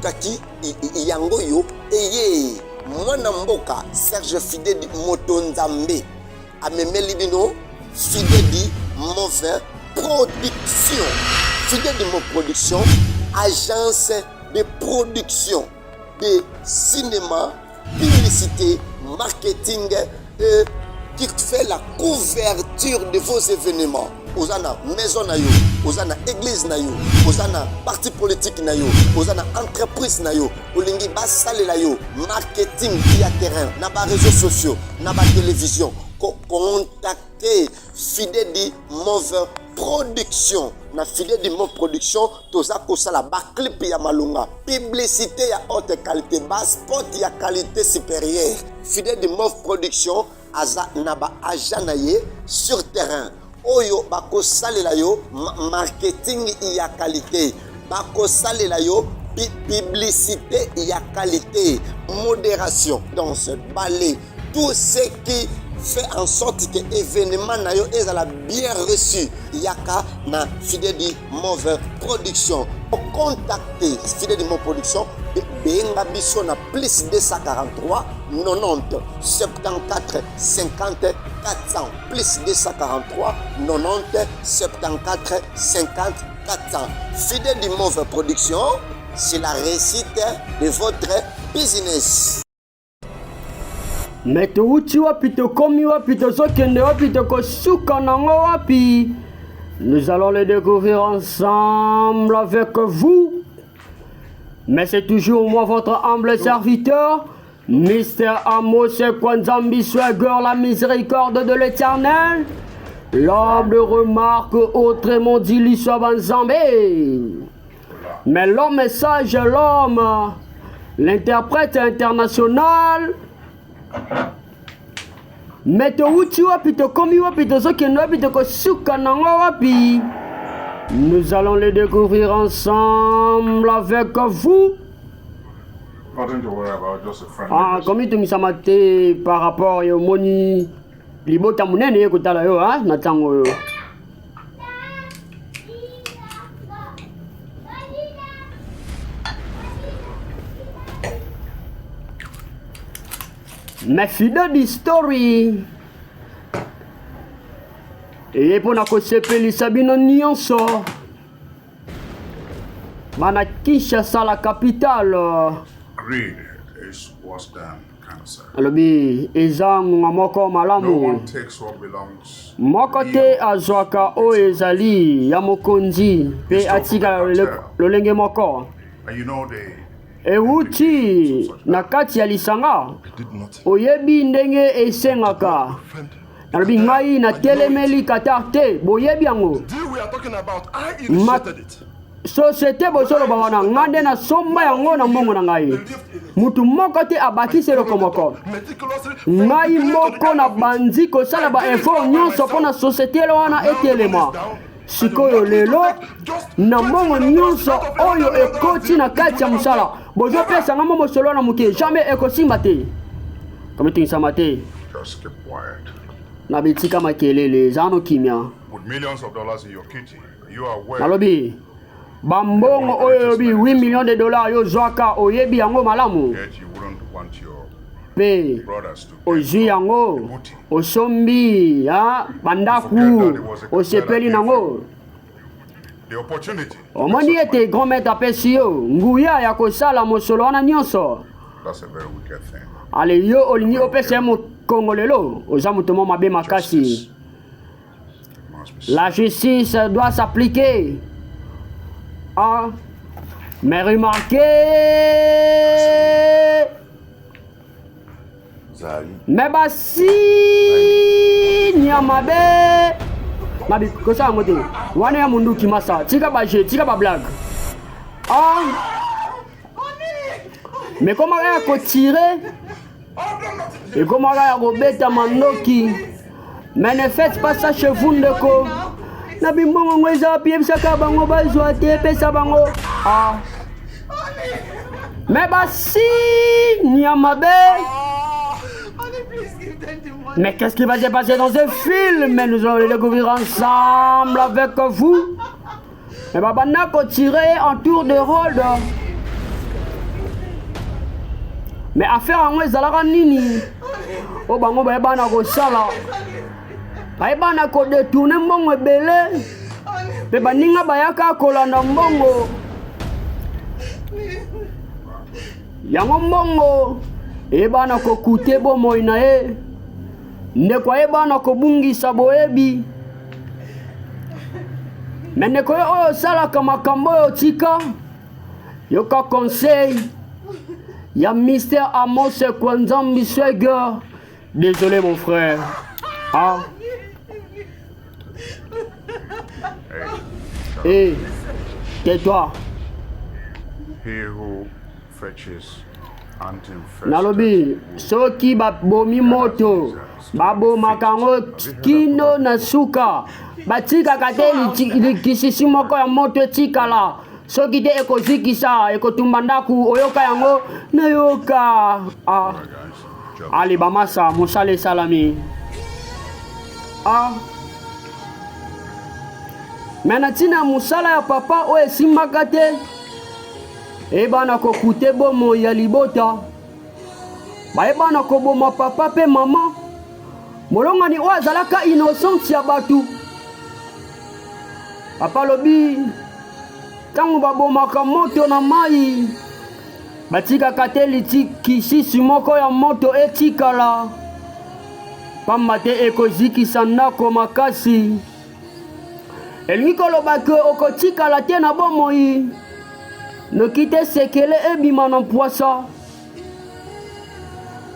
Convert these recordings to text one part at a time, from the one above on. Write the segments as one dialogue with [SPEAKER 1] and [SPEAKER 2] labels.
[SPEAKER 1] Tolukaki yangoyo eye mwana mboka Serge Fidèle Motonzambe amemeli bino Fidèle Mauvais Production. Fidèle Mo Production, agence de production de cinéma, publicité, marketing et qui fait la couverture de vos événements. Ozana maison na yo, ozana église na yo, ozana parti politique na yo, ozana entreprise na yo, olingi basale la yo, marketing via terrain, na ba réseaux sociaux, na ba télévision, contactez Fidèle Mauvais Production. Na Fidèle Mo Production, toza kosala ba clip ya malunga, publicité ya haute qualité, ba spot ya qualité supérieure. Fidèle Mo Production aza na ba agent na ye sur terrain. Oyo bako salela yo marketing ya qualité, bako salela yo publicité ya qualité, modération, danse, ballet, tout ce qui fait en sorte que l'événement na yo est bien reçu. Yaka na Fidèle Mauvais Production. Pour contacter Fidèle Mo Production, benga biso na plus 243 90 74 50 400 plus 243 90 74 50 400. Fidèle Mauvais Production, c'est la réussite de votre business.
[SPEAKER 2] Mais tu wapi to komi wapi to sokende wapi to kosuka nango wapi. Nous allons le découvrir ensemble avec vous. Mais c'est toujours moi votre humble serviteur, Mr. Amos Kwanzambi Swagger, la miséricorde de l'Éternel. L'homme de remarque autrement dit l'Issobanzambe. Mais l'homme est sage, l'homme, l'interprète international. Mais to uchi wapi to komi wapi to sokendo wapi to kosuka nango wapi. Nous allons les découvrir ensemble avec vous. Ah, comme tu m'as dit par rapport au moni libota munene ekutala yo ah na tango yo. Mais Fidèle story et pour na kosepelisa bino nyonso bana Kinshasa la capitale.
[SPEAKER 3] Greed is worse than cancer.
[SPEAKER 2] Alobi ezangu moko malamu.
[SPEAKER 3] No one takes what belongs.
[SPEAKER 2] Moko te azwaka o ezali ya mokonzi pe atika lolenge moko.
[SPEAKER 3] And you know they
[SPEAKER 2] Ewuti na kati ya lisanga oyebi ndenge esengaka. Nalobi ngai na telemeli katar te boyebi yango. Société bosolo bangana ngande na somba yango na mbongo na ngai. Mutu moko te abakisi eloko moko. Ngai moko na bandi kosala ba info nyonso mpona société wana etelema. Sikoyo lelo na mbongo nyonso oyo ekoti na kati ya mosala bozopesa nga mo mosolo na moke jamais ekosimba te. Kama tingisama te
[SPEAKER 3] just keep quiet.
[SPEAKER 2] na bitika makelele zano kimia.
[SPEAKER 3] With millions of dollars in your kitty, you are aware.
[SPEAKER 2] Nalobi bambongo oyo bi 8 millions de dollars yo zwaka oyebi yango malamu.
[SPEAKER 3] Yet you wouldn't want your
[SPEAKER 2] Pe
[SPEAKER 3] brothers to
[SPEAKER 2] ozwi yango osombi ha bandaku osepeli nango.
[SPEAKER 3] the opportunity.
[SPEAKER 2] Omoni ete grand maître apesi yo nguya ya kosala mosolo wana nyonso.
[SPEAKER 3] That's a very wicked thing.
[SPEAKER 2] Ale yo olingi opesa mokongo lelo oza moto mo mabe makasi. La justice doit s'appliquer. Ah, mais remarquez, mais basi nyamabe mabi kosa ngote wana ya mundu kimasa tika baje tika ba blague. Ah, mais comment ya ko tirer et comment ya ko beta mandoki. Mais ne faites pas ça chez vous ndeko. Na bimbongo ngweza pie bisaka bango bazwa te pesa bango. Ah. Mais basi nyamabe. Mais qu'est-ce qui va se passer dans ce film? Mais nous allons le découvrir ensemble avec vous. Mais babana ko tirer en tour de rôle. mais affaire yango ezalaka nini oyo bango bayeba na kosala bayeba na kodetourne mbongo ebele mpe baninga bayaka kolanda mbongo yango mbongo eyeba na kokute bomoi na ye ndeko ayeba na kobungisa boyebi me ndeko ye oyo osalaka makambo oyo tika yoka conseil ya Mystère Amos Kwanzambi Swagger. Désolé mon frère. Ah. Hey, tais-toi.
[SPEAKER 3] He who fetches anti-infested
[SPEAKER 2] Nalobi, soki babomi moto, babomaka yango kino na suka, batikaka te likisisi moko ya moto etikala. Soki te ekozikisa, ekotumba ndaku, oyoka yango, nayoka. Ah. Ali bamasa, musale salami. Ah. Mena tina musala ya papa o esimbaka te. Eba na kokute bomo ya libota. Baeba na koboma papa pe mama. Molongani o azalaka innocence ya batu. Papa lobi tango babomaka moto na mai batikaka te litikisisi moko ya moto etikala pamba te ekozikisa ndako makasi elingi koloba ke okotikala te na bomoi noki te sekele ebima na mpwasa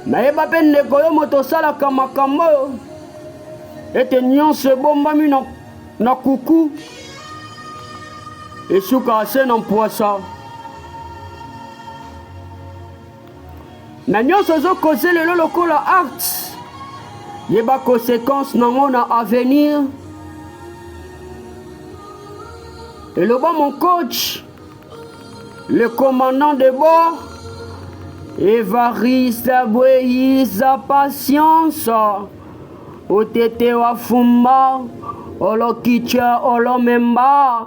[SPEAKER 2] nayeba mpe ndeko yo moto osalaka makambo oyo ete nyonso ebombami na kuku esuka ase na mpwasa na nyonso ezokoze lelo lokola acte yeba conséquence nango na avenir eloba mon coach le commandant de bord Evariste Bweyisa patience otete wa fumba olokicha olomemba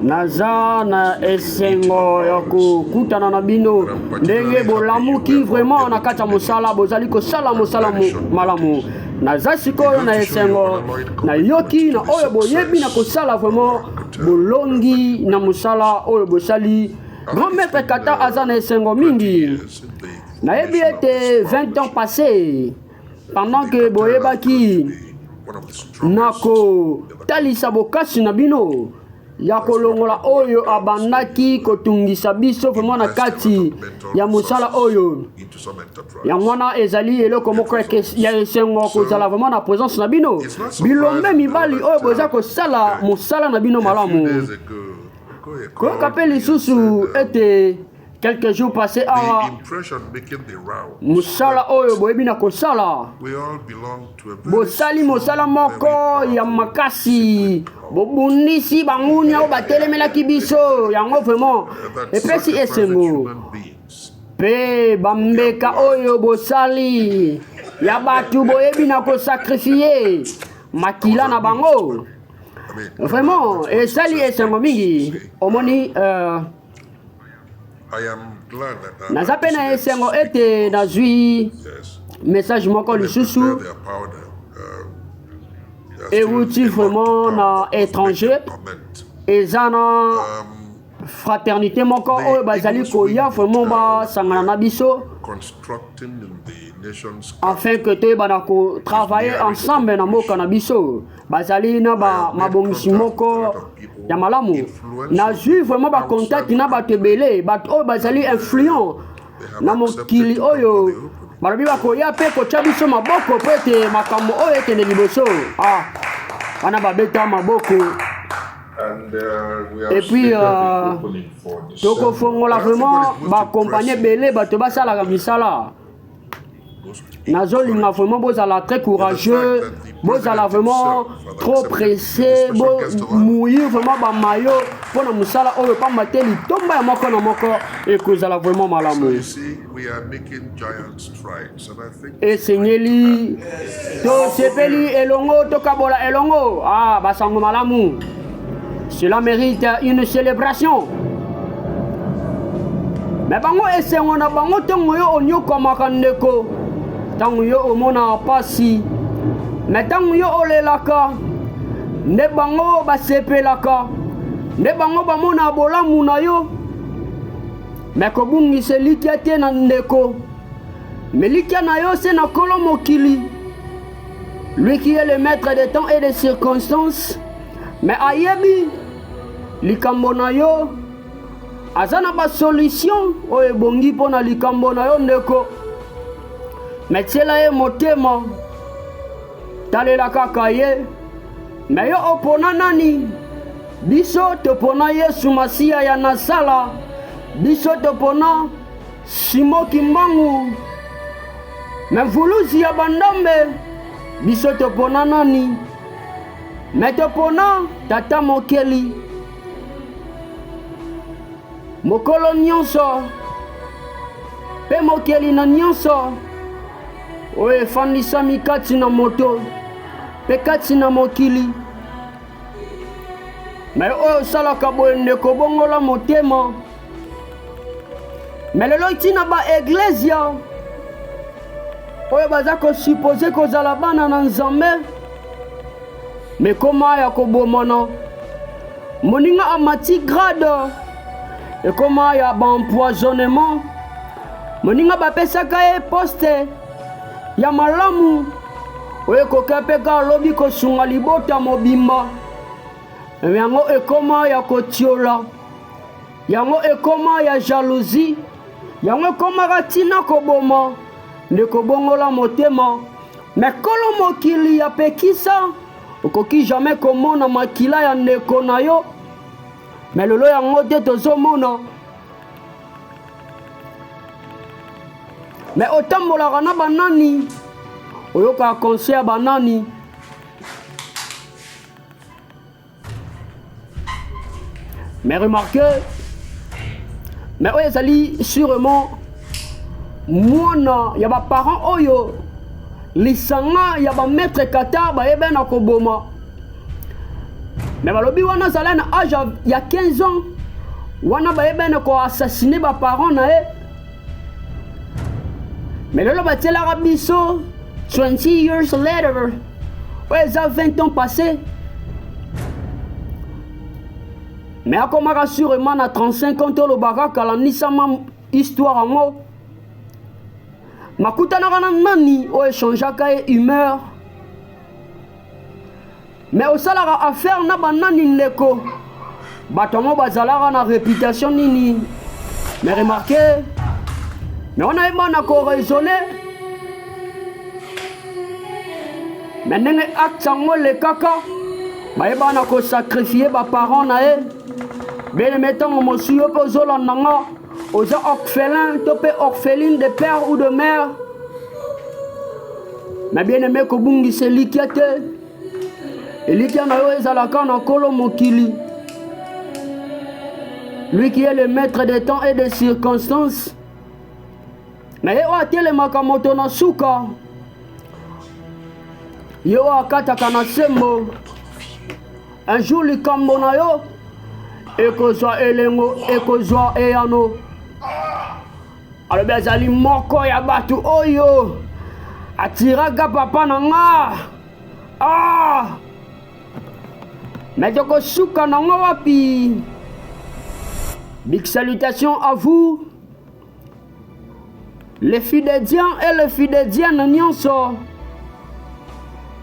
[SPEAKER 2] naza na esengo ya kokutana na bino ndenge bolamuki vraiment na kati ya mosala bozali kosala mosala malamu naza sikoyo na esengo nayoki na oyo boyebi na kosala vraiment bolongi na mosala oyo bosali grand maître kata aza na esengo mingi nayebi ete 20 ans passé pendant que boyebaki nako talisa bokasi na bino ya kolongola oyo abandaki kotungisa biso vraiment na kati ya mosala oyo yango wana ezali eloko moko ya esengo kozala vraiment na présence na bino bilombe mibali oyo boza kosala mosala na bino malamu koyoka mpe lisusu ete quelques jours passés awa mosala oyo boyebi na kosala bosali mosala moko ya makasi bobundisi banguni oyo batelemelaki biso yango vraiment epesi esengo mpe bambeka oyo bosali ya bato boyebi na kosakrifie makila na bango vraiment esali esengo mingi omoni naza mpe na esengo ete nazwi message moko lisusu euti vraiment na étranger eza na fraternité moko oyo bazali koya vraiment basangana na biso afin que toyebana kotravailler ensemble na mboka na biso bazali na mabongisi moko ya malamu nazwi vraiment bacontact na bato ebele bato oyo bazali influent na mokili oyo balobi bakoya mpe kotya biso maboko po ete makambo oyo ekende liboso wana babeta maboko et puis tokofongola vraiment bakompagnie ebele bato basalaka misala nazolinga vraiment bozala très courageux bozala vraiment trop pressé mouillir vraiment bamayo mpona mosala oyo pamba te litomba ya moko na moko ekozala vraiment malamu esengeli tosepeli elongo tokabola elongo basango malamu cela mérite une célébration Mais bango esengo na bango tango yo onyokomaka ndeko tango yo omona pasi mais tango yo olelaka nde bango basepelaka nde bango bamona bolamu na yo mais kobungisa likia te na ndeko mais likia na yo se na kolo mokili lui qui est le maître des temps et des circonstances mais ayebi likambo na yo aza na basolution oyo ebongi mpo na likambo na yo ndeko me tiela ye motema talela kaka ye me yo opona nani biso topona Yesu Masiya ya Nasala biso topona Simo Kimbangu me vuluzi ya bandambe biso topona nani me topona Tata Mokeli mokolo nyonso pe mokeli na nyonso oyo efandisami kati na moto pe kati na mokili me oyo osalaka boye ndeko bongola motema me lelo ntina baeglesia oyo baza kosupose kozala bana na Nzambe me koma ya kobomana moninga amati grade ekoma ya baempoisonnement moninga bapesaka ye poste ya malamu oyo ekoka mpe ka alobi kosunga libota mobimba yango ekoma ya kotiola yango ekoma ya jalousie yango ekomaka ntina koboma ndeko bongola motema me kolo mokili ya pekisa okoki jamais komona makila ya ndeko na yo me lelo yango te tozomona me otambolaka na banani oyokaka conseil ya banani mais remarquez mais oyo ezali sûrement mwana ya baparent oyo lisanga ya bamaître kata bayebe na koboma mais balobi wana azala na âge ya 15 ans wana bayebe na koassassine baparent na ye mais lelo batielaka biso 20 years later oyo eza 20 ans passé mais akomaka sûrement na 35 ans tolobaka kalanisama histoire yango makutanaka na nani oyo echangeaka ye humeur mais osalaka affaire na banani ndeko bato yango bazalaka na réputation nini mais remarquez mais on ayeba na koraisonne mais ndenge acte yango lekaka bayeba na kosacrifie baparent na ye bien-aimé ntango mosu yo mpe ozolanda nga oza orphelin to mpe orpheline de père ou de mère mais bien-aimé kobungisa elikia te elikia na yo ezalaka na kolo mokili lui qui est le maître des temps et des circonstances mais ye oyo atelemaka moto na suka ye oyo akataka na sembo un jour likambo na yo ekozwa elengo ekozwa eyano alobi azali moko ya bato oyo atiraka papa na nga mais tokosuka nango wapi. Big salutations à vous les fidèles et les fidèles nyonso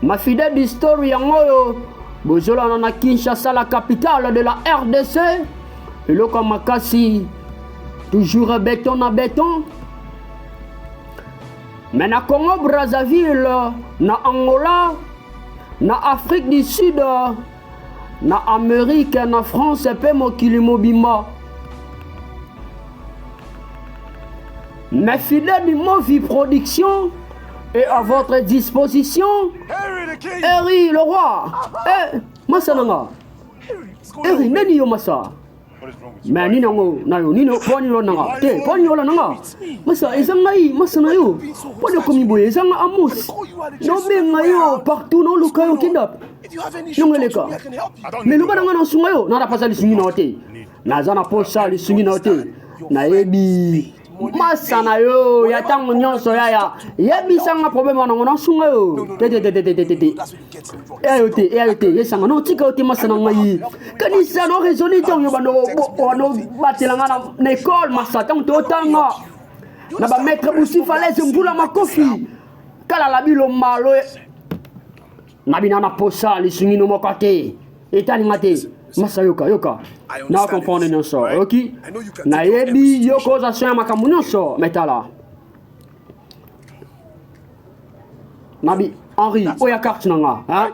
[SPEAKER 2] ma fidèle d'histoire yango bozolana na Kinshasa, la capitale de la RDC. Et le Kamakasi, toujours béton à béton. Mais na Congo Brazzaville, na Angola, na Afrique du Sud, na Amérique, na France, et pe mokili mobimba. Mes fidèles du Movi Production est à votre disposition. Harry le roi. Masa nanga. Harry nani yo masa. Mais ni nango nayo ni no poni lo nanga. Te poni lo nanga. Masa ezanga yi masa na yo. Poni komi boye ezanga amos. No benga yo partout no luka yo kidnap. Nongeleka. Mais luka nanga na sunga yo na pasa li sungi na hote. Na zana posa li sungi na hote. nayebi masana yo ya tango nyonso ya yebisanga problème wana ngona sunga yo tete eyote yesanga no tika ote masana ngai kanisa no raisonner tango bano batelanga na école masata to tanga na ba maître busi falaise mbula makofi kala la bilo malo na binana posa lisungi no mokate etani ngate masa yoka na comprendre nyonso ok na yebi yoko za soya makambo nyonso metala nabi Henri oya carte nanga hein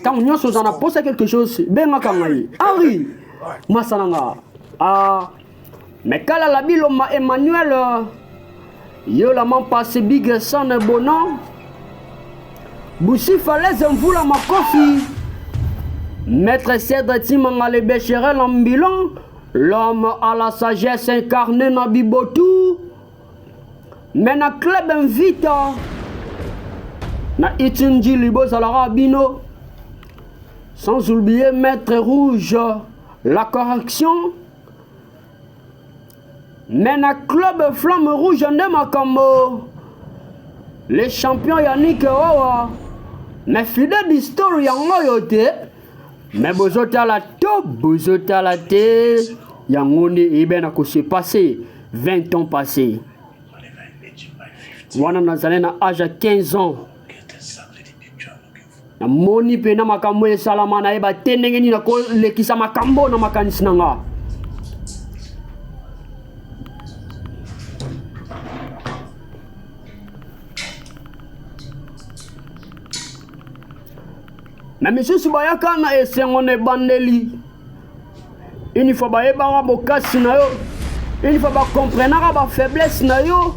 [SPEAKER 2] quand nyonso za na posa quelque chose benga kangai Henri masa nanga mais kala la bilo ma Emmanuel yo la man passé big son bonon busi falaise mvula makofi Maître Cèdre Timanga le Bécherel en bilan, l'homme à la sagesse incarnée dans Bibotou, mais dans club invita, na Itunji Libo Zalarabino, sans oublier Maître Rouge, la correction, mais dans club Flamme Rouge de Makambo, les champions Yannick Wawa, mais fidèle d'histoire en loyauté. Mais bozota la top, bozota la terre, yangone ibena ko se passé 20 ans passés. Wana nazalena âge 15 ans. Na moni pena makambo e salama na eba tendenge ni na ko lekisa makambo na makanisi nanga. Mais monsieur Subayaka na esengone bandeli. Il faut ba eba ba kasi na yo. Il faut ba comprendre ba faiblesse na yo.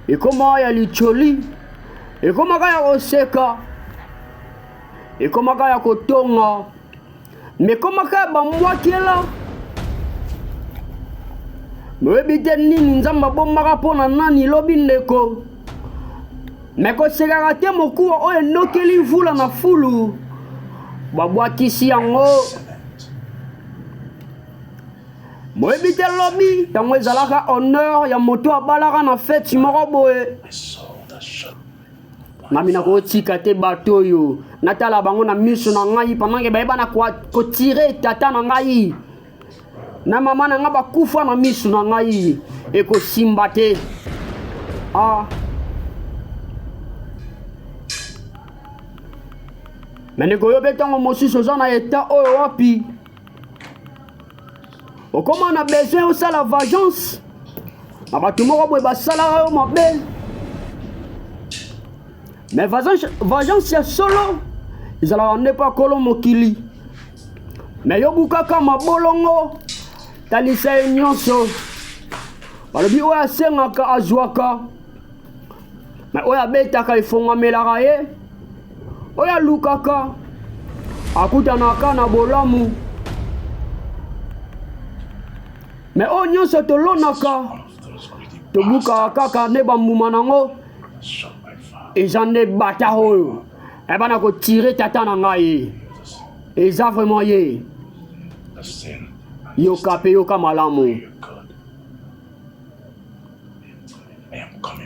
[SPEAKER 2] Et comment ya licholi. Et comment ya oseka. Et comment ya kotonga. Mais comment ka ba mwakela. Me bite nini nzamba bomba pona nani lobi ndeko. Mais quand c'est raté mon coup, on est nokeli vula na fulu. Babwakisi yango. Moi bite lobby, tango ezalaka honneur ya moto abalaka na fête moko boye. Namina ko tika te bato yo. Natala bango na miso na ngai pendant que ba na ko tirer tata na ngai. Na mama na nga ba kufa na miso na ngai e ko simba te. Mais ne goyo betango mosu soza na état oyo wapi. O comment on a besoin de ça la vengeance. Abatu moko boy ba sala yo mabe. Mais vengeance ya solo. Ils ala ne pas kolo mokili. Mais yo bukaka mabolongo. Talisa nyonso. Balobi oya sengaka azwaka. Mais oya betaka ifonga melaka ye. Oya lukaka akutanaka na bolamu mais o nyonso tolonaka tobuka kaka ne bambuma nango eza nde bata oyo ebana kotire tata na ngai eza vraiment ye yoka pe yoka malamu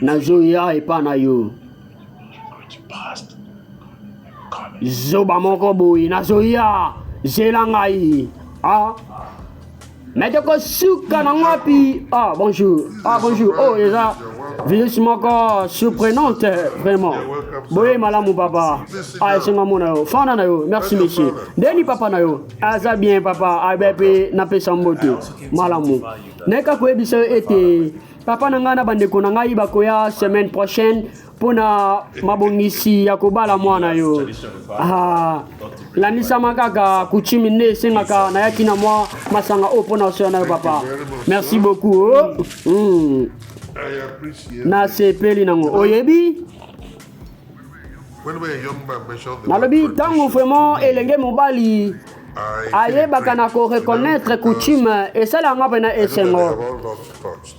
[SPEAKER 2] nazoya epa na yo Zoba moko boy nazoya zelangai mais de ko suka na ngapi bonjour oh eza virus moko surprenante vraiment boy malamu papa senga mona yo fana na yo merci monsieur deni papa na yo aza bien papa abepe na pesa mbote malamu neka ko ebisa ete papa na ngana bandeko na ngai bakoya semaine prochaine pona mabongisi ya kobala mwana yo lanisa makaka kuchimi ne sengaka na yaki na mwa masanga o pona so na yo papa merci beaucoup na sepeli nango oyebi nalobi tango vraiment elenge mobali ayebaka na ko reconnaître coutume esala nga pena esengo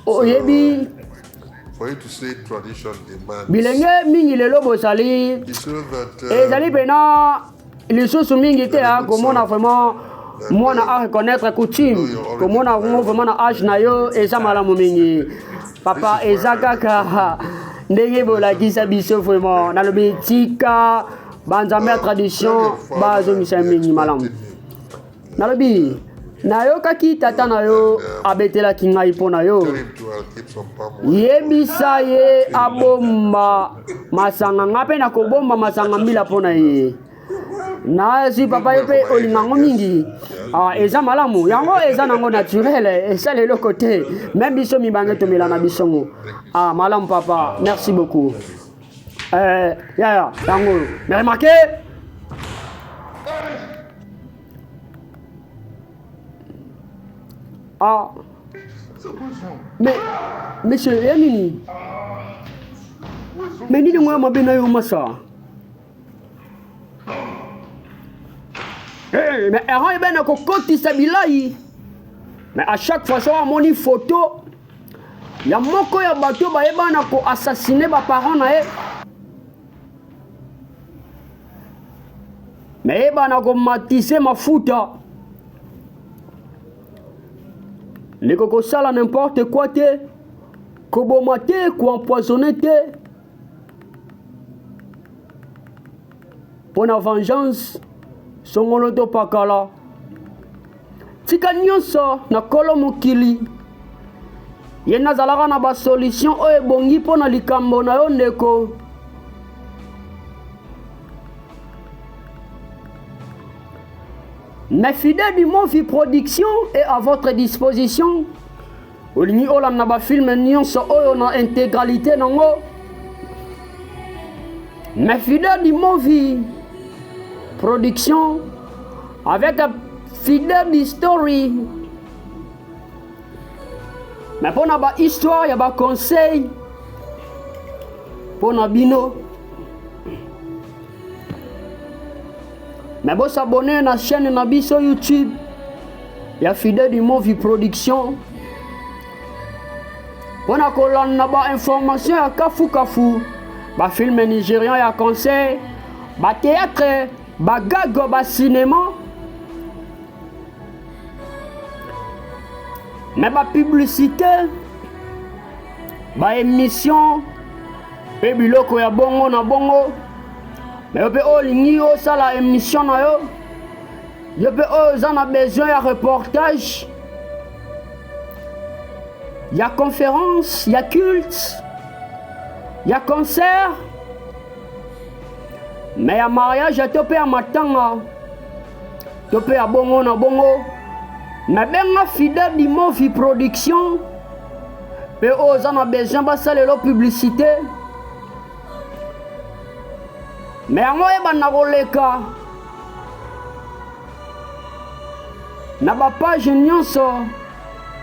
[SPEAKER 2] oyebi
[SPEAKER 4] For you to say tradition demands.
[SPEAKER 2] Bilenge mingi lelo bosali. Ezali pena lisusu mingi te komona vraiment moi na reconnaître coutume que moi na vraiment na âge na yo eza malamu mingi papa eza kaka ndenge bolakisa biso vraiment na lobi tika banzambe ya tradition bazongisa mingi malamu na lobi na yo kaki tata na yo abetelaki ngai mpo na yo yebisa ye abomba masanga nga mpe na kobomba masanga mbila mpo na ye na si papa ye mpe olingango mingi eza malamu yango eza nango naturel esala eloko te même biso mibange tomela na bisongo malamu papa merci beaucoup yango mais remarquez mais monsieur Yanini mais nini ngoya mabe na yo masa mais errant ebe na kokotisa bilai mais à chaque fois so amoni photo ya moko ya bato bayeba na ko assassiner ba parents na ye mais eba na ko matise mafuta ndeko kosala n'importe quoi te koboma te koempoisonner te mpo na vengeance songolo to pakala tika nyonso na kolo mokili ye nazalaka na basolution oyo ebongi mpo na likambo na yo ndeko mais fidèle du Movie Production est à votre disposition. Olingi olanda ba film nyonso oyo na intégralité nango. Mais fidèle du Movie Production avec un fidèle du story. Mais pour na ba histoire, ya ba conseil pour na bino. Mais bon s'abonner à la chaîne Nabi sur YouTube. Il y a fidèle du Movie Production. On a colonne information à Kafu Kafu. Ba film nigérien ya conseil. Ba théâtre, ba gag, ba cinéma. Mais ba publicité. Ba émission. Et biloko ya bongo na bongo. Mais yo pe olingi osala émission na yo yo pe oza na besoin ya reportage ya conférence ya culte ya concert mais ya mariage to pe ya matanga to pe ya bongo na bongo mais benga fidèle du Movie Production pe oza na besoin basalelo publicité mais yango yeba na koleka na bapage nyonso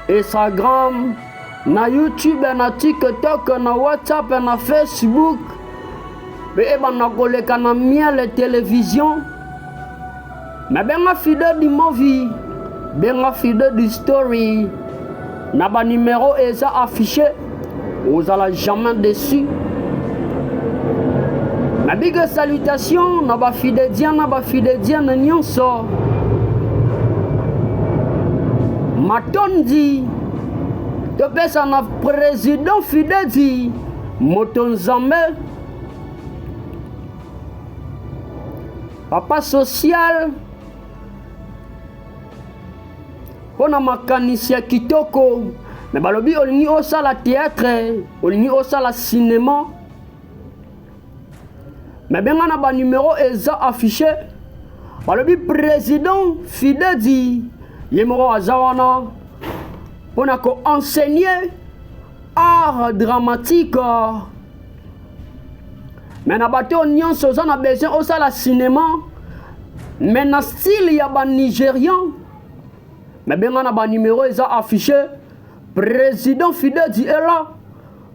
[SPEAKER 2] Instagram na YouTube na TikTok na WhatsApp na Facebook pe yeba na koleka na Miel Télévision mais benga fidèle du Movie benga fidèle du story na ba numéro eza affiché ozala jamais déçu. Ma big salutation na ba fidèle nyonso matondi to pesa na président fidèle Motonzambe papa social pona makanisi ya kitoko mais balobi olingi osala théâtre olingi osala cinéma. Mais bien on a ba numéro eza affiché. Balobi président fidèle yemoro azawana pour na ko enseigner art dramatique. Mais na bato nyonso za na besoin osala cinéma mais na style ya ba nigérian. Mais bien on a ba numéro eza affiché. Président fidèle est là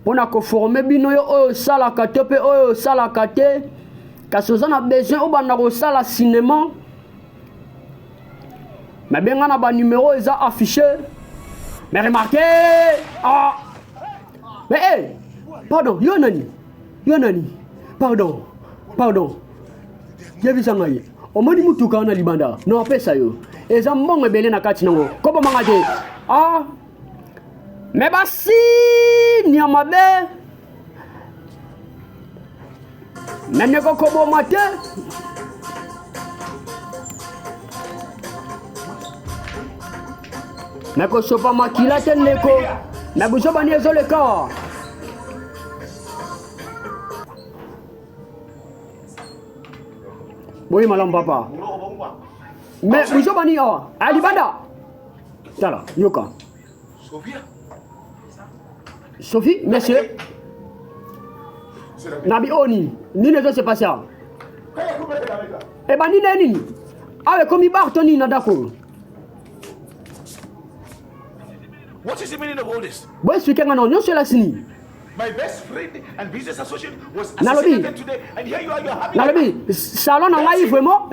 [SPEAKER 2] pour na ko former bino yo oyo sala kate pe oyo sala kate. Kasi oza na besoin oyo banda kosala cinéma mais bien na ba numéro eza affiché mais remarquez mais pardon yo nani pardon yebisa ngai omoni mutuka na libanda no apesa yo eza mbongo ebele na kati nango kobomanga te ah me basi ni amabe mene kokoboma te me kosopa makila te ndeko me busobani ezoleka boyi malamu papa me busobani awa alibanda tala yoka Sophie, monsieur Nabi Oni, ni ne se passer. Eh ben ni neni. Awe komi Bartoni na dako.
[SPEAKER 5] What is the meaning of all this?
[SPEAKER 2] Boy speaking no nyo cela sini.
[SPEAKER 5] My best friend and business associate was
[SPEAKER 2] Nalobi.
[SPEAKER 5] assassinated today, and here you are having.
[SPEAKER 2] Nalobi, salon na ngai vraiment,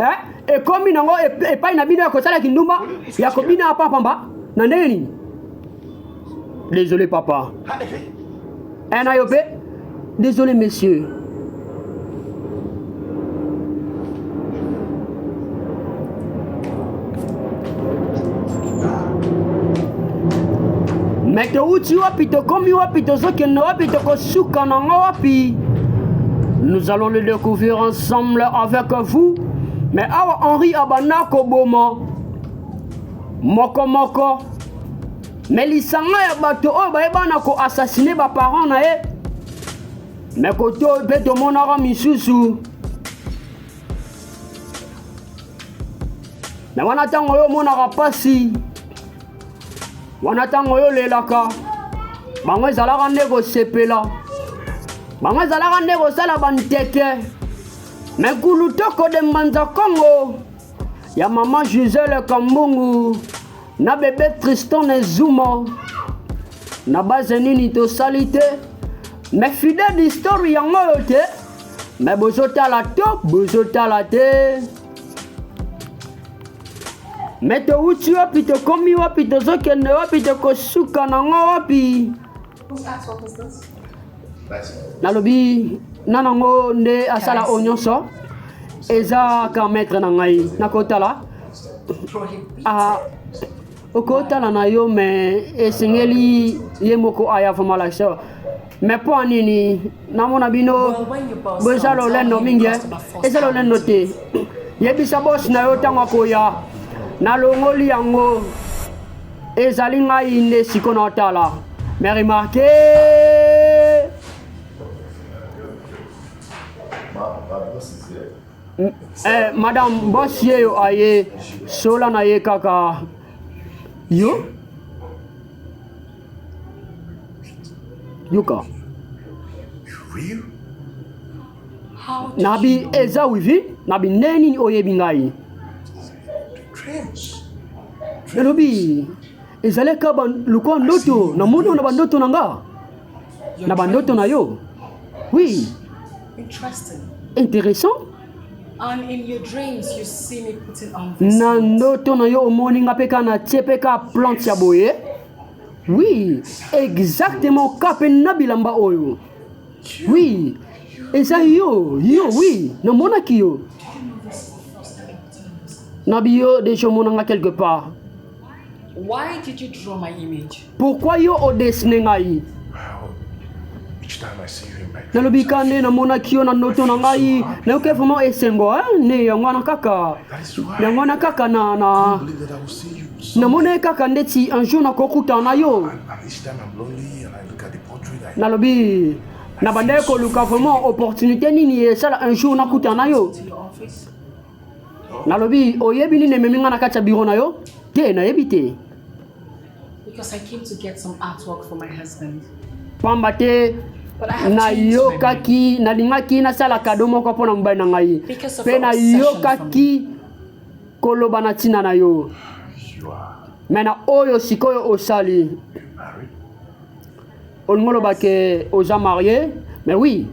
[SPEAKER 2] e komi nango e pa na bino ko sala kindumba, ya ko bina pa pamba. Na neni. Désolé papa. Un ayopé. Désolé monsieur. Mais te uti wapi te komi wapi te zokene wapi te kosuka nanga wapi. Nous allons le découvrir ensemble avec vous. Mais awa Henri abana koboma. Moko moko. Mais lisanga ya bato oyo bayebana ko assassiner ba parents na ye. Mais koto pe to monaka misusu. Mais wana tango yo monaka pasi. Wana tango yo lelaka. Bango ezalaka nde kosepela. Bango ezalaka nde kosala banteke. Mais kulu toko de Manza Congo. Ya mama Gisèle Kambungu. Na bébé Tristan Nezuma. Na base nini to salite. Mais fidèle d'histoire yango yote. Mais bozota la top, bozota la te. Mais te uti wapi te komi wapi te zokende wapi te kosuka nango wapi.
[SPEAKER 6] Whose artwork is this?
[SPEAKER 2] Nalobi nanango nde asala onyonso. Eza ka maître na ngai nakotala. Ah okotala na yo me esengeli ye moko aya fama la so. Mais po nini namona bino bozalo lendo mingi ezalo lendo te. Yebisa boss na yo tango koya. Nalongoli yango ezali ngai nde sikona tala. Mais remarquez madame boss ye yo aye sola na ye kaka yo yuka
[SPEAKER 5] Real?
[SPEAKER 6] How did
[SPEAKER 2] nabi eza wivi nabi neni oyebi ngai
[SPEAKER 5] Dreams.
[SPEAKER 2] elobi ezali ka luko ndoto na mono na bandoto na nga na bandoto na yo oui
[SPEAKER 6] interesting?
[SPEAKER 2] intéressant
[SPEAKER 6] And in your dreams, you see me putting on this.
[SPEAKER 2] na ndoto na yo omoni nga mpe ka na tie mpe ka plante ya boye oui exactement ka mpe na bilamba oyo oui eza yo oui namonaki yo nabi yo deja omonanga quelque part.
[SPEAKER 6] Why did you draw my image?
[SPEAKER 2] Pourquoi yo odesine ngai
[SPEAKER 5] Wow. Each time I see you in my
[SPEAKER 2] nalobi ka nde namonaki yo na ndoto na ngai nayoki vraiment esengo ne yango wana kaka yango wana kaka na
[SPEAKER 5] believe that I will see you. So,
[SPEAKER 2] namona kaka ndeti un jour nakokutana na yo
[SPEAKER 5] and each time I'm lonely and I look at the portrait, I
[SPEAKER 2] nalobi na bandai koluka vraiment opportunité nini esala un jour nakutana na yo
[SPEAKER 6] To your office?
[SPEAKER 2] nalobi oyebi nini ememi nga na kati ya biro na yo te nayebi te
[SPEAKER 6] Because I came to get some artwork for my husband.
[SPEAKER 2] pamba te
[SPEAKER 6] But I have changed my mind.
[SPEAKER 2] nayokaki nalingaki nasala kado moko mpo na mobali na ngai
[SPEAKER 6] Because of
[SPEAKER 2] mpe
[SPEAKER 6] your obsession
[SPEAKER 2] nayokaki koloba na ntina na yo
[SPEAKER 5] you are
[SPEAKER 2] me na oyo sikoyo osali
[SPEAKER 5] married.
[SPEAKER 2] olingi oloba ke oza marie mais oui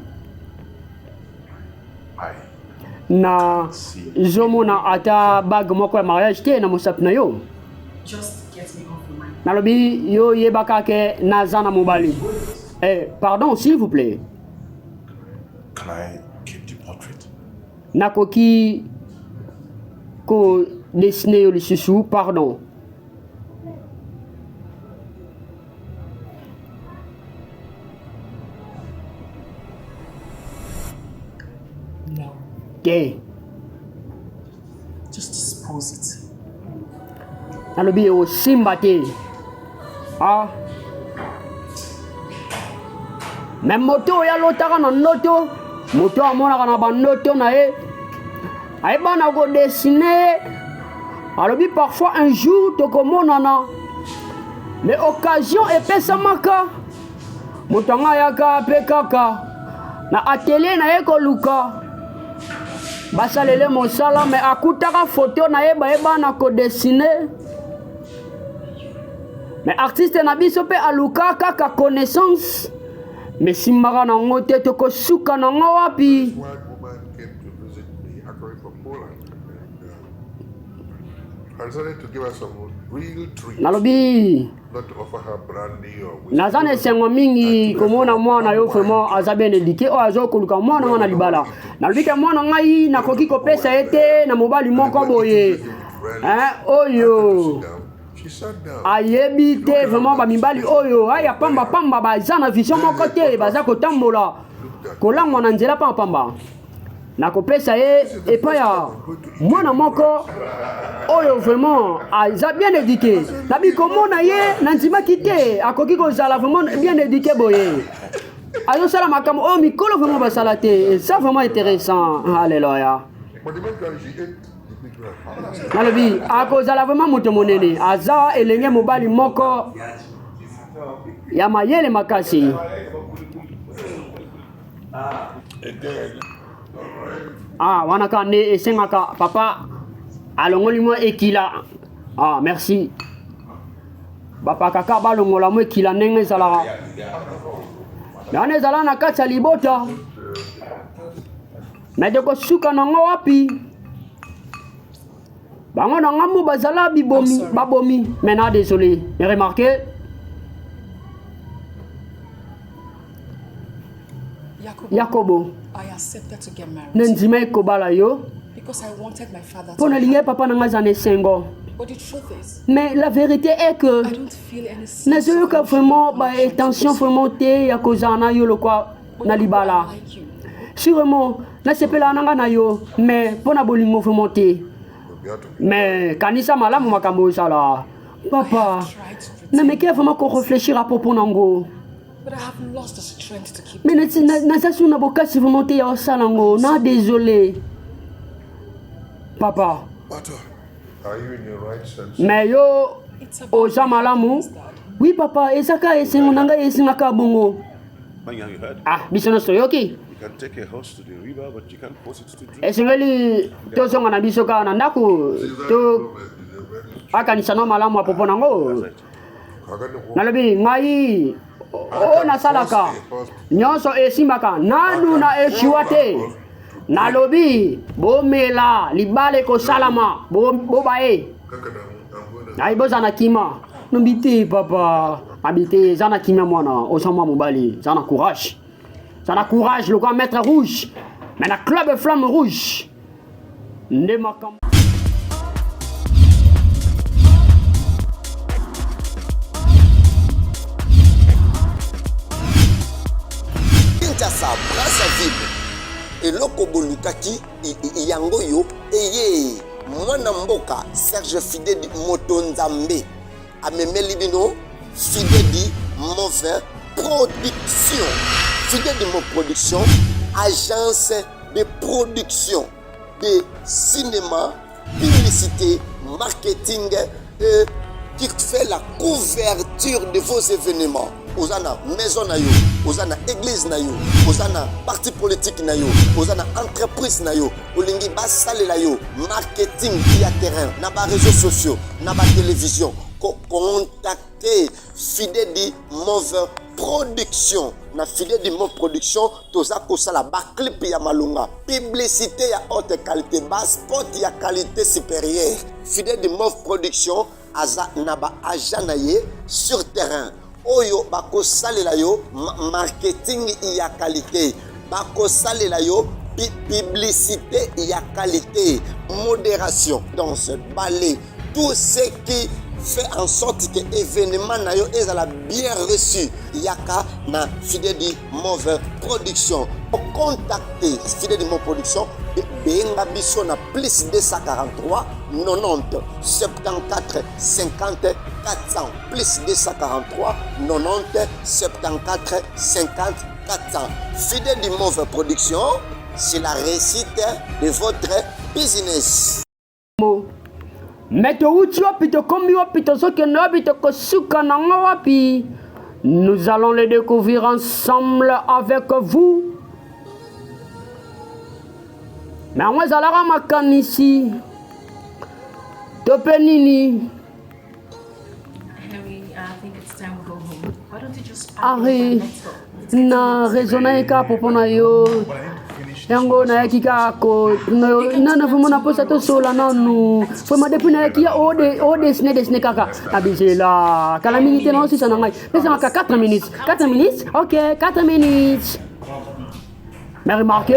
[SPEAKER 5] I
[SPEAKER 2] na zomona ata bage moko ya mariage te na mosapi na yo
[SPEAKER 6] Just get me off your mind.
[SPEAKER 2] nalobi yo yebaka ke naza na mobali pardon s'il vous plaît
[SPEAKER 5] Can I keep the portrait?
[SPEAKER 2] nakoki dessiné le sous pardon.
[SPEAKER 6] No.
[SPEAKER 2] Okay.
[SPEAKER 6] Just dispose it.
[SPEAKER 2] Nalobi o simba te. Ah. Mais moto ya lotaka na noto. Moto amonaka na banoto na ye. Aïba na go dessiner. Alobi parfois un jour tokomonana. Mais occasion epesamaka. Moto nga yaka pe kaka. Na atelier na ye koluka. Basalele mosala mais akutaka photo na ye ba na ko dessiner. Mais artiste na biso pe aluka kaka connaissance. Mais simbaka na ngote toko suka na wapi.
[SPEAKER 4] One woman came to visit me, actually from Poland, and decided to give her some real treats.
[SPEAKER 2] Nalobi
[SPEAKER 4] Not to offer her brandy or whiskey.
[SPEAKER 2] nazane sengo mingi komona mwana yo vraiment aza bien éduqué o azo koluka mwana nga na libala. Nalobi ke mwana ngai nakoki kopesa ete na mobali moko boye. Oyo.
[SPEAKER 4] She sat down.
[SPEAKER 2] Ayebi te vraiment ba mibali oyo aya pamba pamba baza na vision moko te baza kotambola kolangwa na nzela pamba pamba nakopesa ye epa ya mwana moko oyo vraiment aza bien éduqué nabi komona ye na ndimaki te akoki kozala vraiment bien éduqué boye azosala makambo oyo mikolo vraiment basala te ça vraiment intéressant. Alléluia.
[SPEAKER 4] But eventually she ate the big rat.
[SPEAKER 2] Nalobi akozala vraiment moto monene aza elenge mobali moko ya mayele makasi. Wanaka ne esengaka papa alongoli mo ekila. Merci. Papa kaka balongola mo ekila ndenge ezalaka. Nane ezala na kati ya libota. Mais deko suka nango wapi? Bango na ngambo bazala bibomi babomi. Maintenant désolé. Mais remarquez. Yakobo.
[SPEAKER 6] I accepted to get married
[SPEAKER 2] Nendima ekobala yo.
[SPEAKER 6] because I wanted my father
[SPEAKER 2] Pona
[SPEAKER 6] to.
[SPEAKER 2] linge papa nanga zane sengo.
[SPEAKER 6] But the truth is,
[SPEAKER 2] Mais la vérité est que
[SPEAKER 6] I don't feel any sense
[SPEAKER 2] nazoyoka
[SPEAKER 6] of
[SPEAKER 2] vraiment
[SPEAKER 6] affection
[SPEAKER 2] ba intention vraiment te ya kozana yo lokwa na libala.
[SPEAKER 6] I like you.
[SPEAKER 2] Sûrement na sepela nanga na yo mais pona bolingo vraiment te. Mais kanisa malamu makambo sala. Papa,
[SPEAKER 6] Try to pretend,
[SPEAKER 2] na meke vraiment ko réfléchir à propos nango.
[SPEAKER 6] but I have lost the strength to keep.
[SPEAKER 2] Mais na sasu na bokasi vraiment te ya salango. Na désolé. Papa,
[SPEAKER 4] Butter. Are you in your right sense?
[SPEAKER 2] mais yo
[SPEAKER 6] It's about
[SPEAKER 2] oza malamu.
[SPEAKER 6] Dad.
[SPEAKER 2] Oui papa, ezaka esengo nanga esingaka bongo.
[SPEAKER 7] Manya, you heard?
[SPEAKER 2] Biso no soyoki.
[SPEAKER 7] You can take a horse to the river, but you can't force it to drink.
[SPEAKER 2] Esengeli tozonga na biso ka na ndako to akanisa no malamu apopo nango. Nalobi ngai o nasalaka nyonso esimbaka nanu na eshiwa te. Nalobi bomela libale kosalama bobae. Ai bozana kima. Nombite papa. Habité zana kimia mwana osama mobali zana courage. Zana courage le grand maître rouge. Mais la club flamme rouge. Nde makam.
[SPEAKER 1] Kinshasa Brazzaville eloko bolukaki yango yo eye mwana mboka Serge Fidèle Motonzambe amemeli bino Fidèle Mauvais Production. Fidèle Mo Production, agence de production de cinéma, publicité, marketing et qui fait la couverture de vos événements. Ozana maison na yo, ozana église na yo, ozana parti politique na yo, ozana entreprise na yo, olingi basale la yo, marketing via terrain, na ba réseaux sociaux, na ba télévision, contacter Fidèle Mauvais Production. Na Fidèle Mo Production, toza kosala ba clip ya malunga, publicité ya haute qualité, ba spot ya qualité supérieure. Fidèle Mo Production aza na ba agent na ye sur terrain. Oyo bako salela yo marketing ya qualité, bako salela yo publicité, il y a qualité, modération dans ce ballet, tout ce qui fait en sorte que l'événement est bien reçu. Il y a qu'à na Fidèle Mauvaise Production. Pour contacter Fidèle Mauvaise Production, Benga Bisso na plus 243 90 74 50 400 plus 243 90 74 50 400. Fidèle Mauvaise Production, c'est la réussite de votre business.
[SPEAKER 2] Mais nous allons les découvrir ensemble avec vous. Mais moi, je vais ici. Topenini.
[SPEAKER 6] Henry, I think it's time we go home. Why don't you just pack
[SPEAKER 2] Ari, na rezona ka popona yo. Yango na kika ko na fumona posa to sola nanu. Fuma depuis na kia ode kaka. Abisela. Kala minute non si sana ngai. Pesa ka 4 minutes. 4 minutes? OK, 4 minutes. Mais remarquez.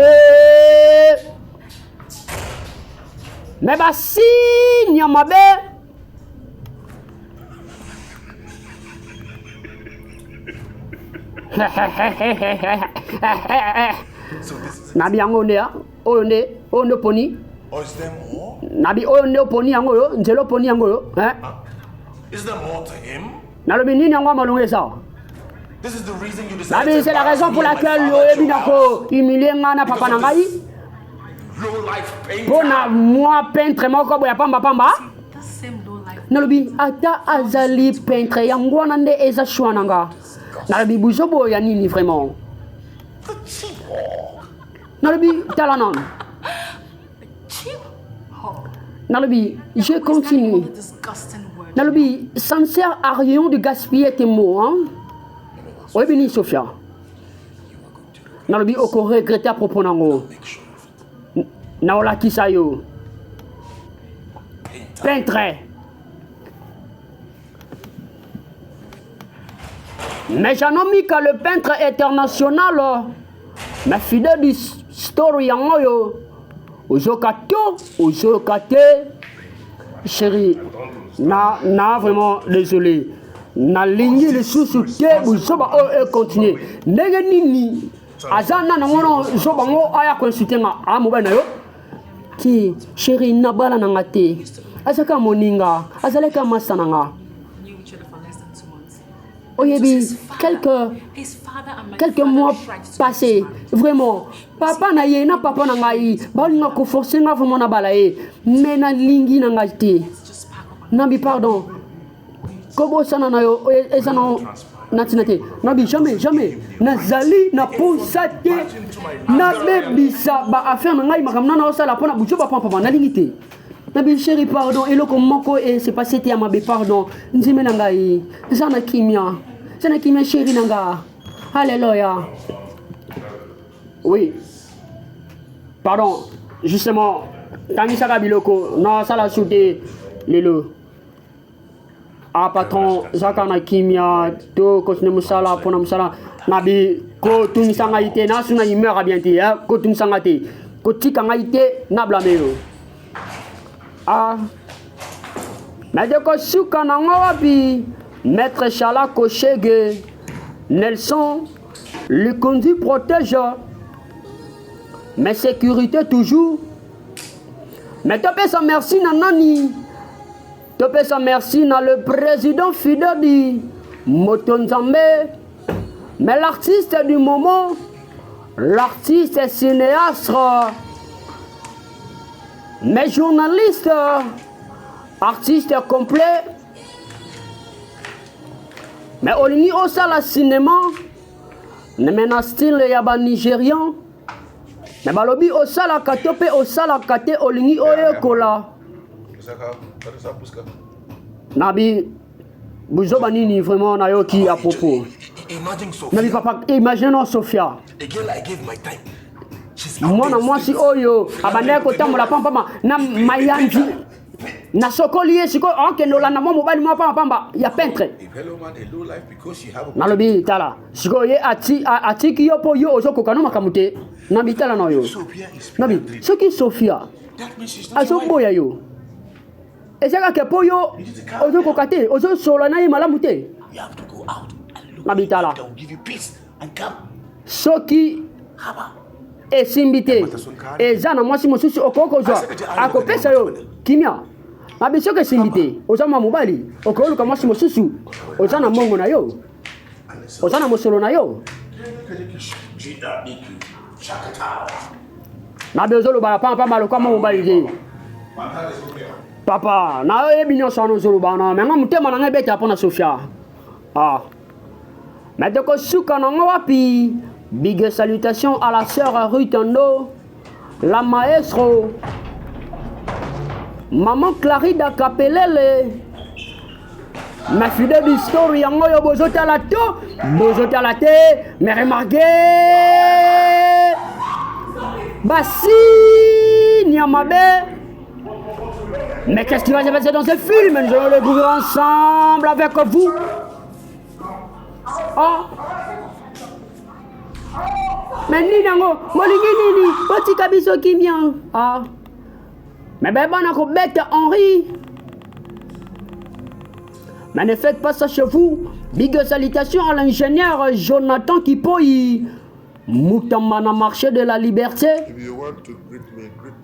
[SPEAKER 2] Mais bah si nyamabe. Nabi yango nea, oyo poni.
[SPEAKER 5] Or is there more?
[SPEAKER 2] Nabi oyo poni yango yo, njelo poni yango yo,
[SPEAKER 5] Is there more to him?
[SPEAKER 2] Nalobi nini yango malonge ça?
[SPEAKER 5] This is the reason you decided
[SPEAKER 2] Nabi
[SPEAKER 5] to
[SPEAKER 2] c'est la raison pour laquelle yo ebinako humilier ngana papa na ngai.
[SPEAKER 5] low life painter.
[SPEAKER 2] Pona moi peintre moko boya pamba.
[SPEAKER 6] the same low life.
[SPEAKER 2] Nalobi ata azali peintre yango nande eza shwananga. Nalobi buzobo ya nini vraiment? Nalobi talanon. Nalobi, je continue. Nalobi, ça ne sert à rien de gaspiller tes mots, hein? Oui, béni Sophia. Nalobi, oko regretter à propos nango. Naola kisayo. Peintre. Mais j'en ai mis que le peintre international, mais fidèle du story yango yo. Ojokate, chérie, na vraiment désolé. Na lingi le sous-souté, bozoba o continuer. Ndenge nini, azana na ngono zoba ngo aya consulter nga amoba na yo. Ti, chérie, na bala na ngate. Azaka moninga, azaleka masananga. Oyebi, quelques mois passés, vraiment, papa na ye na papa na ngai, ba linga ko forcer nga vraiment na balaye, mais na lingi na ngate. Nabi pardon. Kobo sana na yo, ezana natinate. Nabi jamais. Nazali na ponsate. Na bebisa ba affaire na ngai makamna na osala pona bujo ba papa na lingite. Nabi chéri pardon, eloko moko et c'est passé te amabe pardon. Nzime na ngai. Zana kimia chéri nanga. Alléluia. Oui. Pardon, justement, Tangisaka biloko, na sala soute lelo. Ah patron, zakana kimia, to kosne musala, pona musala, nabi ko tumisanga ite, na suna imera bienti, ko tumisanga te, ko tika ngaite, na blameo. Ah, mais de ko suka na ngawapi, Maître Chala Kochege, Nelson, le conduit protège. Mais sécurité toujours. Mais topé sa merci nanani. Topé sa merci na le président Fidèle Motonzambe. Mais l'artiste du moment, l'artiste cinéaste, mais journaliste, artiste complet. Mais olingi osala cinéma, ne mena style yaba nigérian. Mais balobi osala katope osala kate olingi oye kola. Nabi buzoba nini vraiment na yoki à propos. Nabi papa imagine Sophia. Moi si oyo abandé ko tambola pamba na mayanji. Na sokoli siko okendo la na mo mobile mo pamba ya peintre. Nalobi tala siko ye ati ki yo po yo ozoko kanu makamute. Nabi tala na yo.
[SPEAKER 7] Sophia is
[SPEAKER 2] Nabi, soki Sophia.
[SPEAKER 7] That means she's not
[SPEAKER 2] Azo
[SPEAKER 7] your wife.
[SPEAKER 2] boya yo. Ezaka ke poyo. Ozo kokate, ozo solo na ye malamu te.
[SPEAKER 7] You have to go out and look
[SPEAKER 2] Nabi tala.
[SPEAKER 7] that will give you peace and come.
[SPEAKER 2] Soki
[SPEAKER 7] Haba.
[SPEAKER 2] esimbi te eza na mwasi mosusu okokozwa akopesa yo kimia nabi soki esimbi te oza mwa mobali okoluka mwasi mosusu oza na mbongo na yo oza na mosolo na yo nabi ozoloba papa maloka mwa mobali te papa nayebi nyonso wana ozoloba na menga motema na ngai ebeta mpo na Sophia mais tokosuka nango wapi. Big salutations à la sœur Rutondo, la maestro, maman Clarida Capelele, ma fidèle d'histoire, yango yo bozota la to, bozota la te, mais remarquez, Bassi Niamabe. Mais qu'est-ce qui va se passer dans ce film? Nous allons le découvrir ensemble avec vous. Mais ni nango, molingi nini, otika biso kimia. Mais ben bana ko bête Henri. Mais ne faites pas ça chez vous. Big salutations à l'ingénieur Jonathan Kipoyi. Moutamana marché de la liberté.
[SPEAKER 4] If you want to greet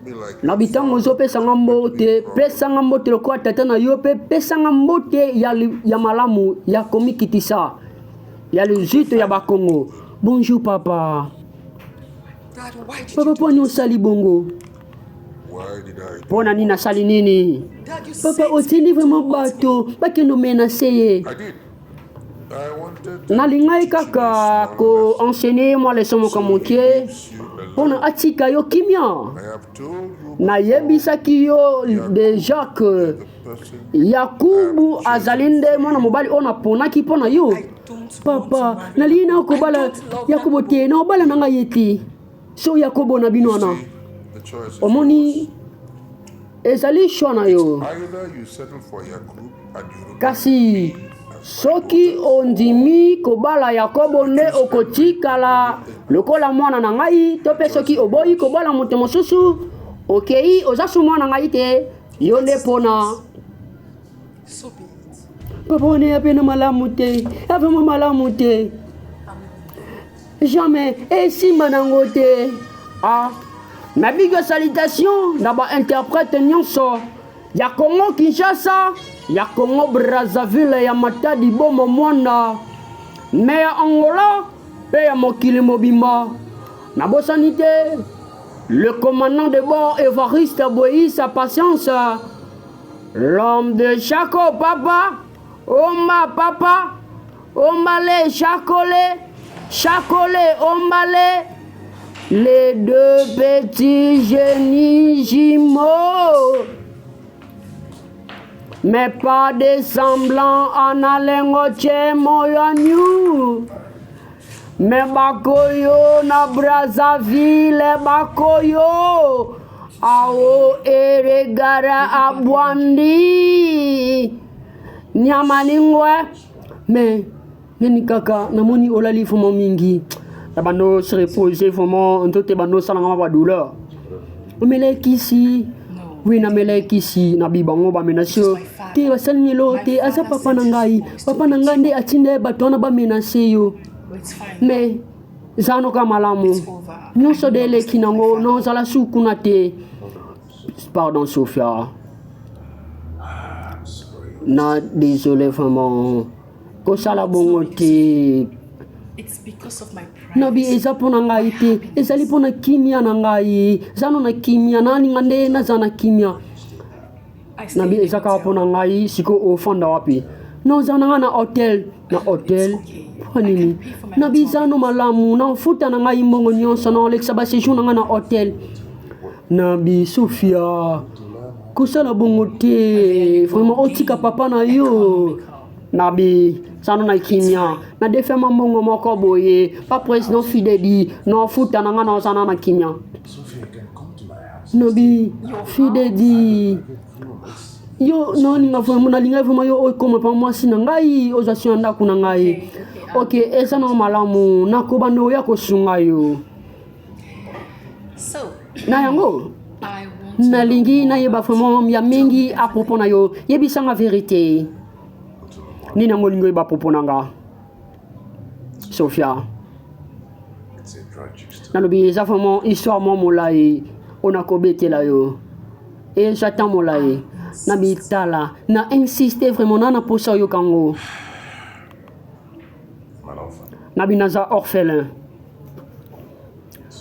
[SPEAKER 4] me like
[SPEAKER 2] L'habitant ozo pesa ngambote, pesa ngambote le kwa tata na yope, pesa ngambote ya malamu, ya komi kitisa. Ya le zito ya bakongo. Bonjour papa.
[SPEAKER 8] Dad, why did
[SPEAKER 2] Papa,
[SPEAKER 8] you
[SPEAKER 2] poni osali bongo.
[SPEAKER 4] why did I
[SPEAKER 2] Pona nina sali nini?
[SPEAKER 8] Dad, you
[SPEAKER 2] Papa,
[SPEAKER 8] said
[SPEAKER 2] otini vraiment bato, bakendo menaceye.
[SPEAKER 4] I did. I wanted to
[SPEAKER 2] Nalingai kaka ko enseigner moi les somo kamotie. Pona atika yo kimia.
[SPEAKER 4] I have told you
[SPEAKER 2] Na yebisaki yo déjà que
[SPEAKER 4] person
[SPEAKER 2] Yakubu azalinde mwana mobali ona ponaki pona yo. Papa, nalina okobala Yakubu te na obala nanga yeti. So Yakubu na binwana.
[SPEAKER 4] the choice is
[SPEAKER 2] Omoni ezali shona yo.
[SPEAKER 4] either you settle for Yakub and you don't
[SPEAKER 2] Kasi soki ondimi kobala Yakobo nde okotikala lokola mwana na ngai to pe soki oboyi kobala moto mosusu okei ozasu mwana ngai te yo nde pona.
[SPEAKER 8] so be it.
[SPEAKER 2] Papa on est appelé malamu te, vraiment malamu te. Jamais et si manango te. Ma big salutation d'abord interprète nyonso. Ya Congo Kinshasa, ya Congo Brazzaville, ya Matadi Bomo Mwanda. Mais ya Angola, pe ya mokili mobimba. Na bosanité, le commandant de bord Évariste Boyi sa patience. L'homme de Chaco papa, Omba papa, Ombale Chacolé, Chacolé Ombale. Les deux petits génies jumeaux. Mais pas de semblant en alengoche moyanyu. Mais bakoyo na Brazzaville bakoyo. Ao eregara abwandi. Nyamaningwe. Mais nini kaka namoni olali fumo mingi. Bano se reposer vraiment ntote bano salanga ba douleur. Omelekisi. Oui na melekisi na bibango ba menasio. Te basalingelo te asa papa nangai. Papa nangai nde atinde batona ba menasio.
[SPEAKER 6] It's fine.
[SPEAKER 2] Mais zano kamalamu. Nyonso dele kinango no zala sukuna te. Pardon Sophia. Na désolé vraiment. Ko sala bongo te.
[SPEAKER 6] It's because of my pride.
[SPEAKER 2] Nabi eza pona ngai te, ezali pona kimia na ngai, zano na kimia nani ngande na zana kimia.
[SPEAKER 6] I stay
[SPEAKER 2] Nabi
[SPEAKER 6] in the
[SPEAKER 2] eza ka
[SPEAKER 6] hotel.
[SPEAKER 2] pona ngai siko ofanda wapi. No zana nga na hotel, kwa nini? Nabi zano malamu na futa na ngai mbongo nyonso na Alexa ba séjour na nga na hotel. Nabi Sophia, kusala bongo te, vraiment otika papa na yo. Nabi zano na kimia na defe mambongo moko boye pa président Fidedi no futa na nga na zana na kimia. Nabi Fidedi yo no ninga vraiment na linga vraiment yo okoma pa mwasi na ngai ozasio ndako na ngai. OK eza no malamu na kobando ya kosunga yo.
[SPEAKER 6] So,
[SPEAKER 2] na yango
[SPEAKER 6] I want to
[SPEAKER 2] nalingi nayeba vraiment ya mingi à propos na yo yebisanga vérité nini yango olingi oyeba propos na nga Sophia
[SPEAKER 3] It's a tragic story.
[SPEAKER 2] nalobi eza vraiment histoire mwa molai ona kobetela yo e j'attends molai na bitala na insiste vraiment na posa yo kango
[SPEAKER 3] My orphan.
[SPEAKER 2] na binaza orphelin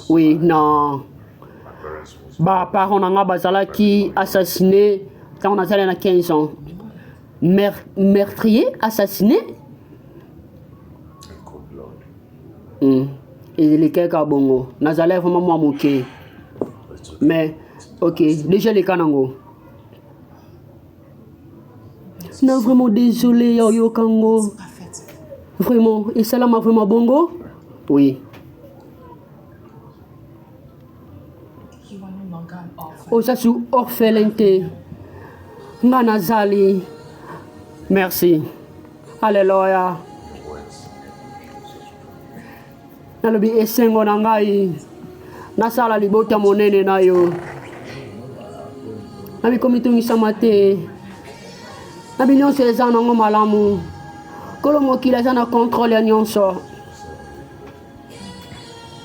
[SPEAKER 2] oui non
[SPEAKER 3] My parents was
[SPEAKER 2] ba parents nanga bazalaki assassiné quand on a 15 ans meurtrier assassiné
[SPEAKER 3] in cold blood.
[SPEAKER 2] et les keka bongo nazala vraiment moi moké mais ok déjà les kanango non vraiment désolé yo kango
[SPEAKER 6] perfect.
[SPEAKER 2] vraiment et ça là m'a vraiment bongo oui
[SPEAKER 6] You are no longer an orphan.
[SPEAKER 2] oh ça sous orphelin te nga nazali merci alléluia
[SPEAKER 3] Words.
[SPEAKER 2] nalobi esengo na ngai nasala libota monene na yo nabikomitungisama te nabi nyonso eza nango malamu kolo mokili aza na contrôle ya nyonso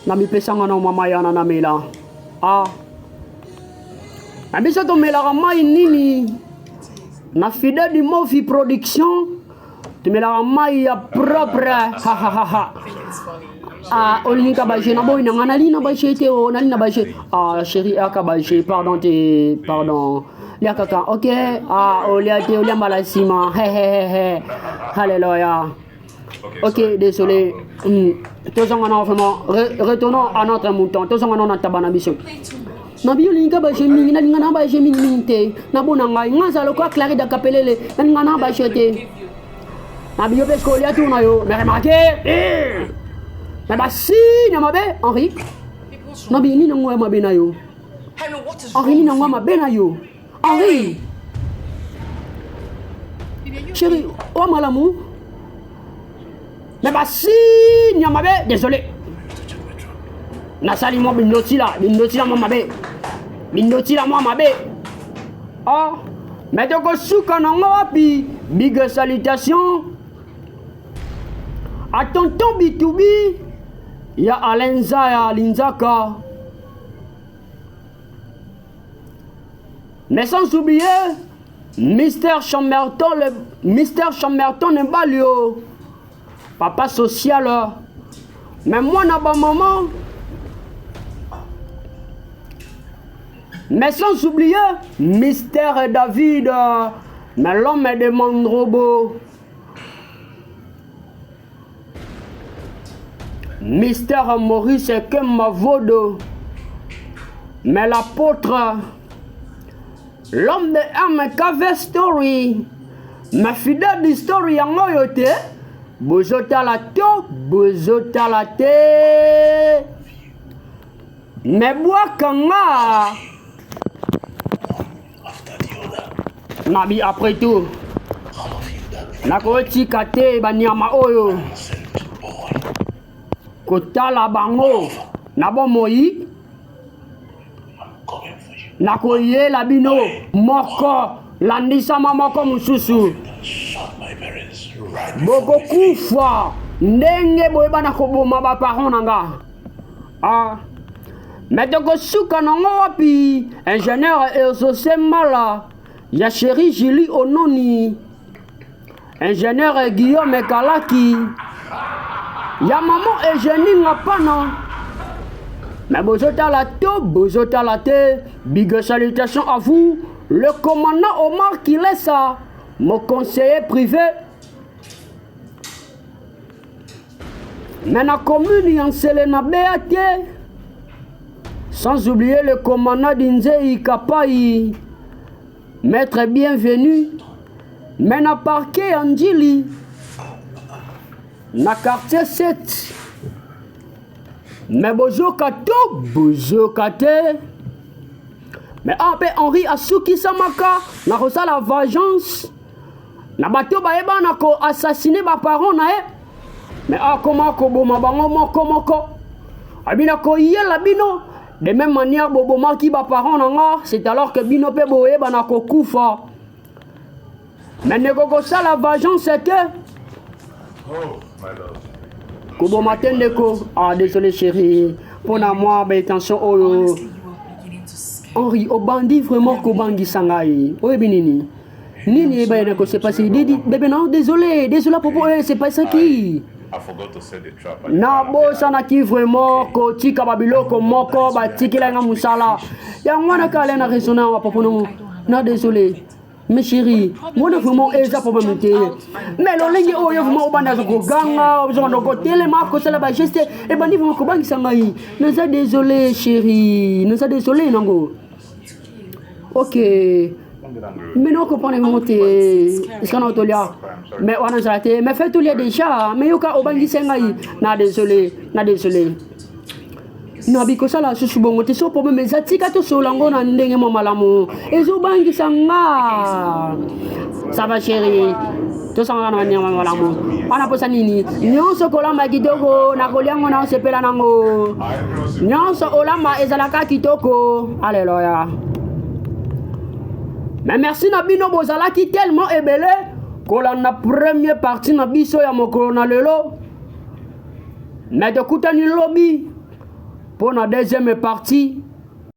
[SPEAKER 2] nabipesanga na mama yana namela na biso tomelaka mai nini na Fidèle du Mofi Production tomelaka mai ya propre olingi ka baje na boy nanga nali na baje te o nali na baje chérie aka baje pardon lia kaka ok olia te olia malasima he alléluia ok désolé tozonga na vraiment retournons à notre mouton tozonga na tabana biso na bio linga baje mingi na linga na baje mingi te na bona ngai ngaza lokwa clari da kapelele na linga na baje te na bio pesko olia tu na yo mais remarquez mais bah si mabe Henri no bi ni nango mabe na yo
[SPEAKER 8] Henry, what is
[SPEAKER 2] Henri ni nango mabe na yo Henri chérie oh malamu mais bah si mabe désolé nasali mo bindoti la mo mabe bindoti la mo mabe mais to ko suka nango wapi big salutation à tonton Bitubi ya Alenza ya Linzaka. Mais sans oublier Mr. Chamberton, Mr. Chamberton n'est pas lui. Papa social. Mais moi n'a pas maman. Mais sans oublier Mr. David. Mais l'homme est de Mandrobo. Mister Maurice Kemavodo, mais l'apôtre, l'homme de MKV Story, ma fidèle d'histoire en moyote, bozota la te, mais bois kanga, nabi après tout, nakoti kate banyama oyo. Kotala bango na bomoi na koyela bino moko landisa moko mususu boko kufa ndenge boyeba na koboma ba parents nanga mais toko suka nango wapi ingénieur Exaucé Mala ya chéri Julie Ononi ingénieur Guillaume Kalaki ya maman Eugénie Ngapana. Mais bozota la te, big salutations à vous, le commandant Omar Kilesa, mon conseiller privé. Mais la commune en Selena Beate, sans oublier le commandant d'Inzei Kapai, maître bienvenu, mais na parquet Anjili. Na quartier 7 mais bozoka te mais après Henri Asuki Samaka na kosa la vengeance na bato baeba na ko assassiner ba parents na mais comment ko boma bango moko abina ko yela bino De même manière, boboma qui ba parent nanga, c'est alors que bino pe boye banako kufa. Mais nekoko ça la vengeance c'est que
[SPEAKER 3] Oh, my love.
[SPEAKER 2] Kobo matin neko. Ah désolé chérie. Pour moi, ben attention oh.
[SPEAKER 6] Honestly, you are beginning to scare me.
[SPEAKER 2] Henri, au bandit vraiment qu'au bangi sangai. Oui, binini. Nini, ben neko c'est pas si. Bébé non, désolé popo, c'est pas ça qui.
[SPEAKER 3] I forgot to set the trap.
[SPEAKER 2] Na bosa na ki vraiment ko tika babiloko moko ba tikila nga musala ya ngwana kale na raisonner wa papa non na désolé mes chéris moi vraiment eza problème te mais lo lengi oyo vraiment obanda ko ganga ozo ko telema ko sala ba geste e bandi vraiment ko bangi sangai na za désolé chérie na za désolé nango OK mais non comprenez vraiment te est-ce qu'on a autolia mais on a raté mais fait tout les déjà mais yoka obangi sengai na désolé na biko sala susu bongo te so problème zatika to so lango na ndenge mo malamu ezo bangi sanga ça va chérie to sanga na nyama malamu ana posa nini nyonso kolamba kitoko na koliango na sepela nango nyonso olamba ezalaka kitoko alléluia. Mais merci Nabino Bozala qui tellement ébélé qu'on a la première partie Nabiso ya mokolo na lelo. Mais de kutani lobby pour la deuxième partie